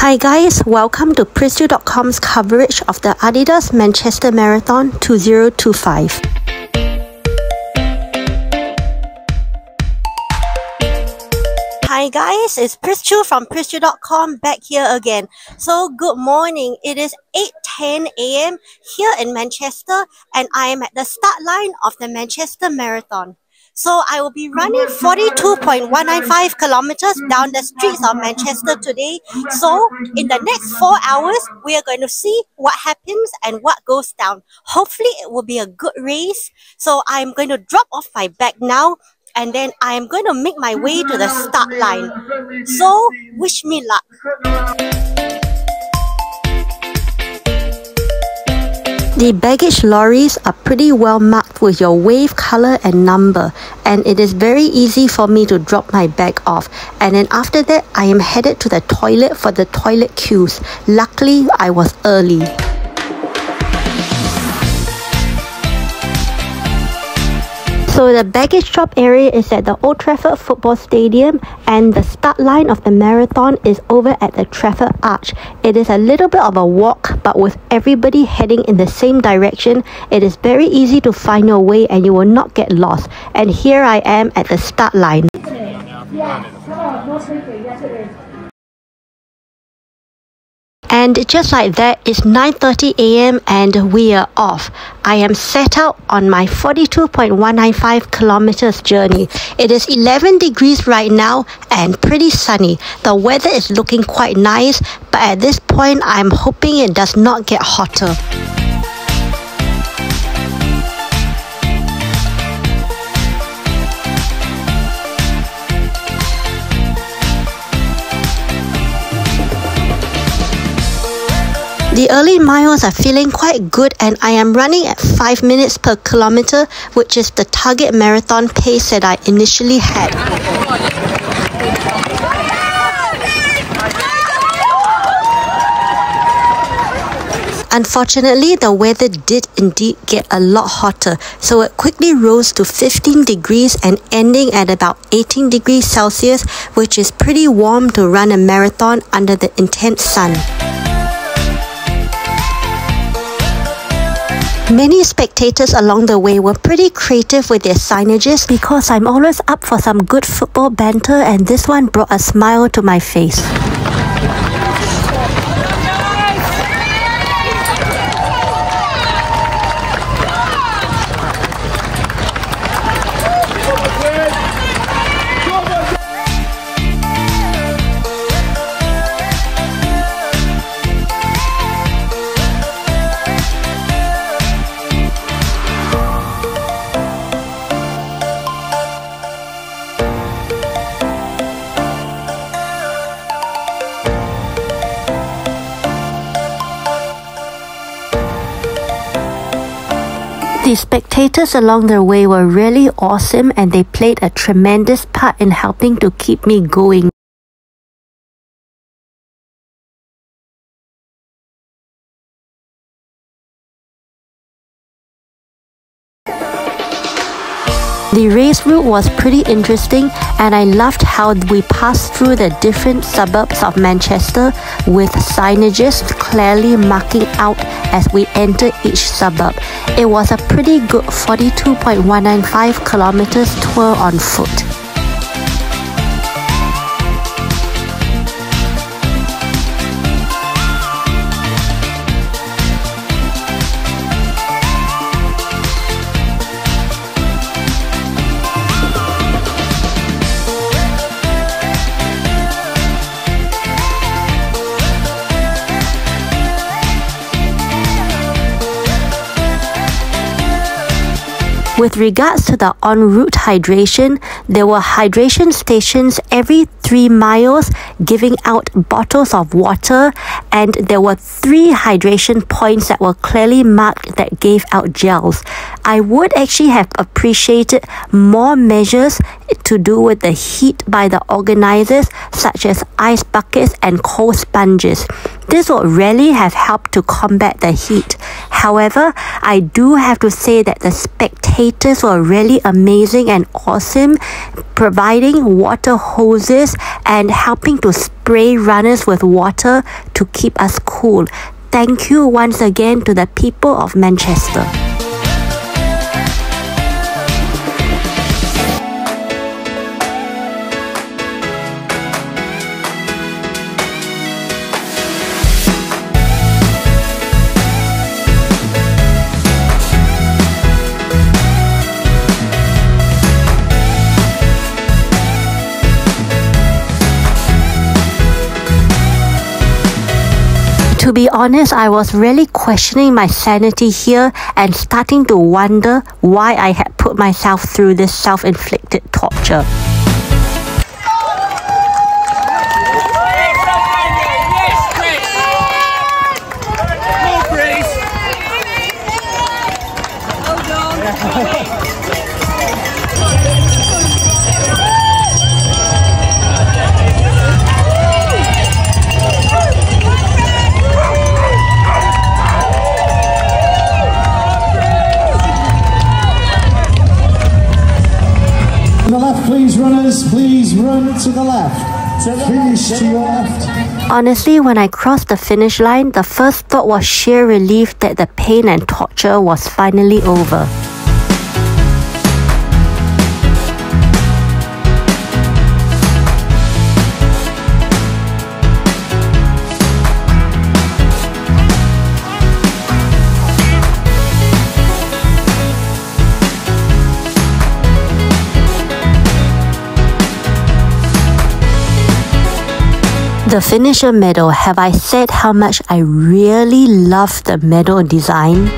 Hi guys, welcome to PrisU.com's coverage of the Adidas Manchester Marathon 2025. Hi guys, it's PrisU from PrisU.com back here again. So good morning, it is 8:10 a.m. here in Manchester and I am at the start line of the Manchester Marathon. So I will be running 42.195 kilometers down the streets of Manchester today. So in the next 4 hours, we are going to see what happens and what goes down. Hopefully it will be a good race. So I'm going to drop off my bag now and then I'm going to make my way to the start line. So wish me luck. The baggage lorries are pretty well marked with your wave color and number, and it is very easy for me to drop my bag off. And then after that, I am headed to the toilet for the toilet queues. Luckily, I was early. So the baggage drop area is at the Old Trafford Football Stadium and the start line of the marathon is over at the Trafford Arch. It is a little bit of a walk, but with everybody heading in the same direction, it is very easy to find your way and you will not get lost. And here I am at the start line. And just like that, it's 9:30 a.m. and we are off. I am set out on my 42.195 kilometers journey. It is 11 degrees right now and pretty sunny. The weather is looking quite nice, but at this point, I'm hoping it does not get hotter. The early miles are feeling quite good and I am running at 5 minutes per kilometer, which is the target marathon pace that I initially had. Unfortunately, the weather did indeed get a lot hotter, so it quickly rose to 15 degrees and ending at about 18 degrees Celsius, which is pretty warm to run a marathon under the intense sun. Many spectators along the way were pretty creative with their signages because I'm always up for some good football banter and this one brought a smile to my face. The spectators along the way were really awesome and they played a tremendous part in helping to keep me going. The race route was pretty interesting and I loved how we passed through the different suburbs of Manchester with signages clearly marking out as we enter each suburb. It was a pretty good 42.195 kilometers tour on foot. With regards to the en route hydration, there were hydration stations every 3 miles giving out bottles of water, and there were 3 hydration points that were clearly marked that gave out gels. I would actually have appreciated more measures to do with the heat by the organizers, such as ice buckets and cold sponges. This would really have helped to combat the heat. However, I do have to say that the spectators were really amazing and awesome, providing water hoses and helping to spray runners with water to keep us cool. Thank you once again to the people of Manchester. To be honest, I was really questioning my sanity here and starting to wonder why I had put myself through this self-inflicted torture. To the left, please, runners. Please run to the left. Finish to your left. Honestly, when I crossed the finish line, the first thought was sheer relief that the pain and torture was finally over. The finisher medal. Have I said how much I really love the medal design?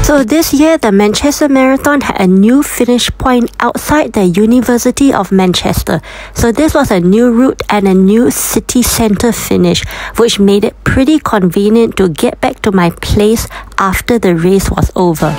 So this year, the Manchester Marathon had a new finish point outside the University of Manchester. So this was a new route and a new city centre finish, which made it pretty convenient to get back to my place after the race was over.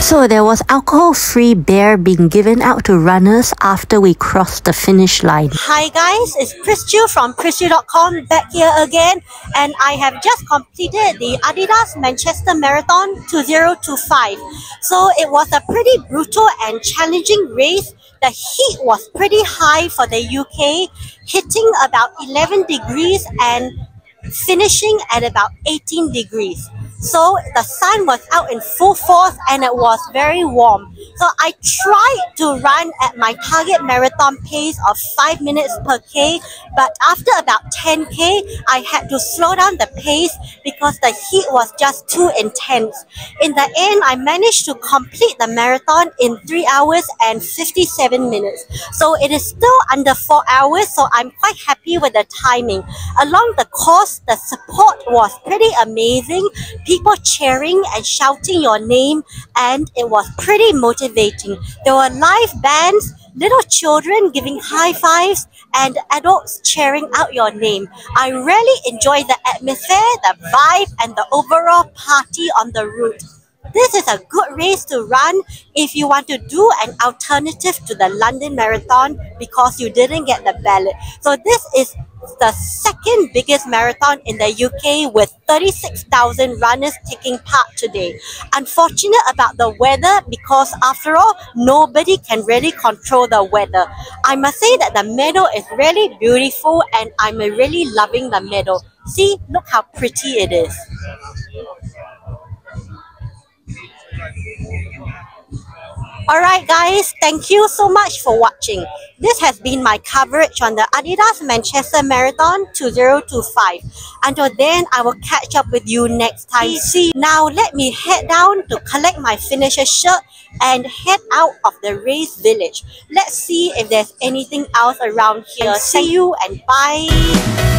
So there was alcohol-free beer being given out to runners after we crossed the finish line. Hi guys, it's Prischu from Prischu.com back here again, and I have just completed the Adidas Manchester Marathon 2025. So it was a pretty brutal and challenging race. The heat was pretty high for the UK, hitting about 11 degrees and finishing at about 18 degrees. So the sun was out in full force and it was very warm. So I tried to run at my target marathon pace of 5 minutes per K, but after about 10K, I had to slow down the pace because the heat was just too intense. In the end, I managed to complete the marathon in 3 hours and 57 minutes. So it is still under 4 hours, so I'm quite happy with the timing. Along the course, the support was pretty amazing. People cheering and shouting your name, and it was pretty motivating. There were live bands, little children giving high fives, and adults cheering out your name. I really enjoyed the atmosphere, the vibe, and the overall party on the route. This is a good race to run if you want to do an alternative to the London Marathon because you didn't get the ballot. So this is the second biggest marathon in the UK with 36,000 runners taking part today. Unfortunate about the weather because after all, nobody can really control the weather. I must say that the medal is really beautiful and I'm really loving the medal. See, look how pretty it is. Alright guys, thank you so much for watching. This has been my coverage on the Adidas Manchester Marathon 2025. Until then, I will catch up with you next time. See, now let me head down to collect my finisher shirt and head out of the race village. Let's see if there's anything else around here. See you and bye!